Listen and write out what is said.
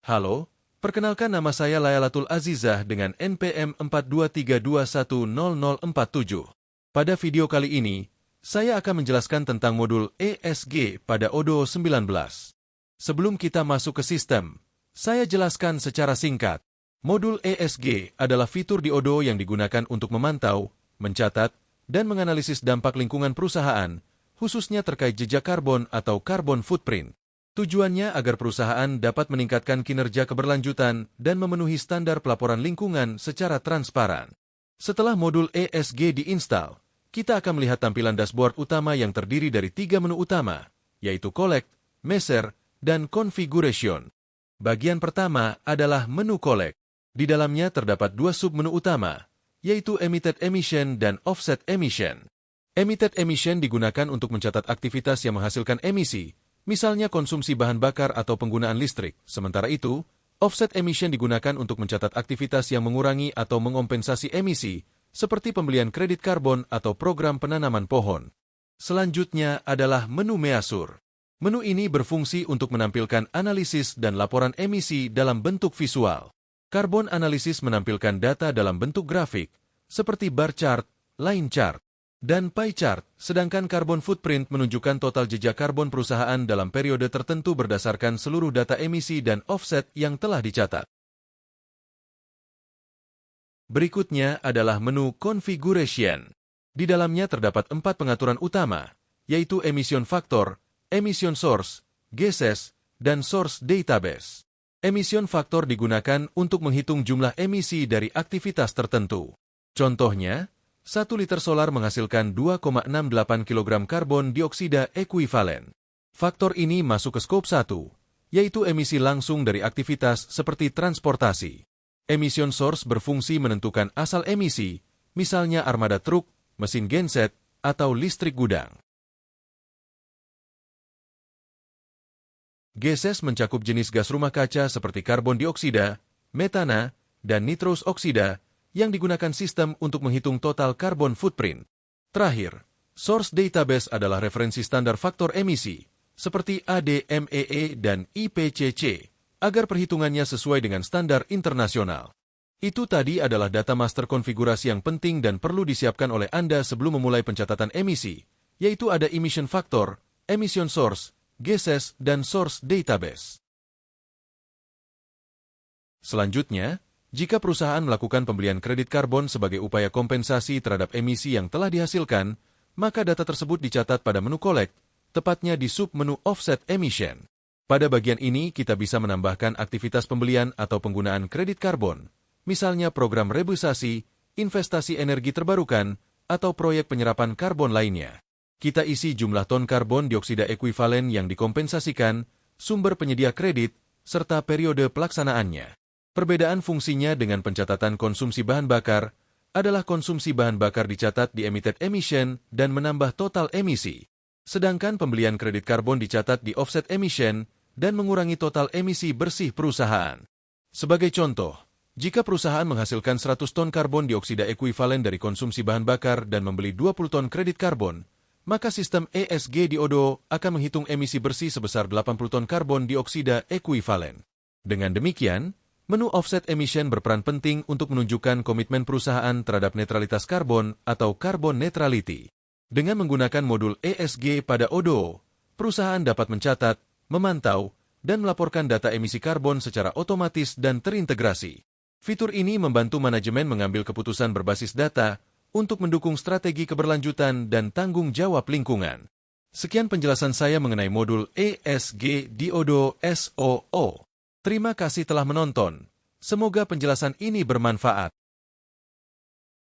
Halo, perkenalkan nama saya Layalatul Azizah dengan NPM 4232100047. Pada video kali ini, saya akan menjelaskan tentang modul ESG pada Odoo 19. Sebelum kita masuk ke sistem, saya jelaskan secara singkat. Modul ESG adalah fitur di Odoo yang digunakan untuk memantau, mencatat, dan menganalisis dampak lingkungan perusahaan, khususnya terkait jejak karbon atau carbon footprint. Tujuannya agar perusahaan dapat meningkatkan kinerja keberlanjutan dan memenuhi standar pelaporan lingkungan secara transparan. Setelah modul ESG diinstal, kita akan melihat tampilan dashboard utama yang terdiri dari 3 menu utama, yaitu Collect, Measure, dan Configuration. Bagian pertama adalah menu Collect. Di dalamnya terdapat 2 submenu utama, yaitu Emitted Emission dan Offset Emission. Emitted Emission digunakan untuk mencatat aktivitas yang menghasilkan emisi, misalnya konsumsi bahan bakar atau penggunaan listrik. Sementara itu, offset emission digunakan untuk mencatat aktivitas yang mengurangi atau mengompensasi emisi, seperti pembelian kredit karbon atau program penanaman pohon. Selanjutnya adalah menu Measure. Menu ini berfungsi untuk menampilkan analisis dan laporan emisi dalam bentuk visual. Carbon Analysis menampilkan data dalam bentuk grafik, seperti bar chart, line chart, dan pie chart, sedangkan carbon footprint menunjukkan total jejak karbon perusahaan dalam periode tertentu berdasarkan seluruh data emisi dan offset yang telah dicatat. Berikutnya adalah menu Configuration. Di dalamnya terdapat 4 pengaturan utama, yaitu Emission Factor, Emission Source, Gases, dan Source Database. Emission Factor digunakan untuk menghitung jumlah emisi dari aktivitas tertentu. Contohnya, 1 liter solar menghasilkan 2,68 kg karbon dioksida ekuivalen. Faktor ini masuk ke skop 1, yaitu emisi langsung dari aktivitas seperti transportasi. Emission source berfungsi menentukan asal emisi, misalnya armada truk, mesin genset, atau listrik gudang. Gases mencakup jenis gas rumah kaca seperti karbon dioksida, metana, dan nitrous oksida, yang digunakan sistem untuk menghitung total carbon footprint. Terakhir, Source Database adalah referensi standar faktor emisi, seperti ADMEE dan IPCC, agar perhitungannya sesuai dengan standar internasional. Itu tadi adalah data master konfigurasi yang penting dan perlu disiapkan oleh Anda sebelum memulai pencatatan emisi, yaitu ada Emission Factor, Emission Source, Gases, dan Source Database. Selanjutnya, jika perusahaan melakukan pembelian kredit karbon sebagai upaya kompensasi terhadap emisi yang telah dihasilkan, maka data tersebut dicatat pada menu Collect, tepatnya di submenu Offset Emission. Pada bagian ini, kita bisa menambahkan aktivitas pembelian atau penggunaan kredit karbon, misalnya program rebusasi, investasi energi terbarukan, atau proyek penyerapan karbon lainnya. Kita isi jumlah ton karbon dioksida ekuivalen yang dikompensasikan, sumber penyedia kredit, serta periode pelaksanaannya. Perbedaan fungsinya dengan pencatatan konsumsi bahan bakar adalah konsumsi bahan bakar dicatat di Emitted Emission dan menambah total emisi, sedangkan pembelian kredit karbon dicatat di Offset Emission dan mengurangi total emisi bersih perusahaan. Sebagai contoh, jika perusahaan menghasilkan 100 ton karbon dioksida ekuivalen dari konsumsi bahan bakar dan membeli 20 ton kredit karbon, maka sistem ESG di Odoo akan menghitung emisi bersih sebesar 80 ton karbon dioksida ekuivalen. Dengan demikian, menu Offset Emission berperan penting untuk menunjukkan komitmen perusahaan terhadap netralitas karbon atau carbon neutrality. Dengan menggunakan modul ESG pada Odoo, perusahaan dapat mencatat, memantau, dan melaporkan data emisi karbon secara otomatis dan terintegrasi. Fitur ini membantu manajemen mengambil keputusan berbasis data untuk mendukung strategi keberlanjutan dan tanggung jawab lingkungan. Sekian penjelasan saya mengenai modul ESG di Odoo SOO. Terima kasih telah menonton. Semoga penjelasan ini bermanfaat.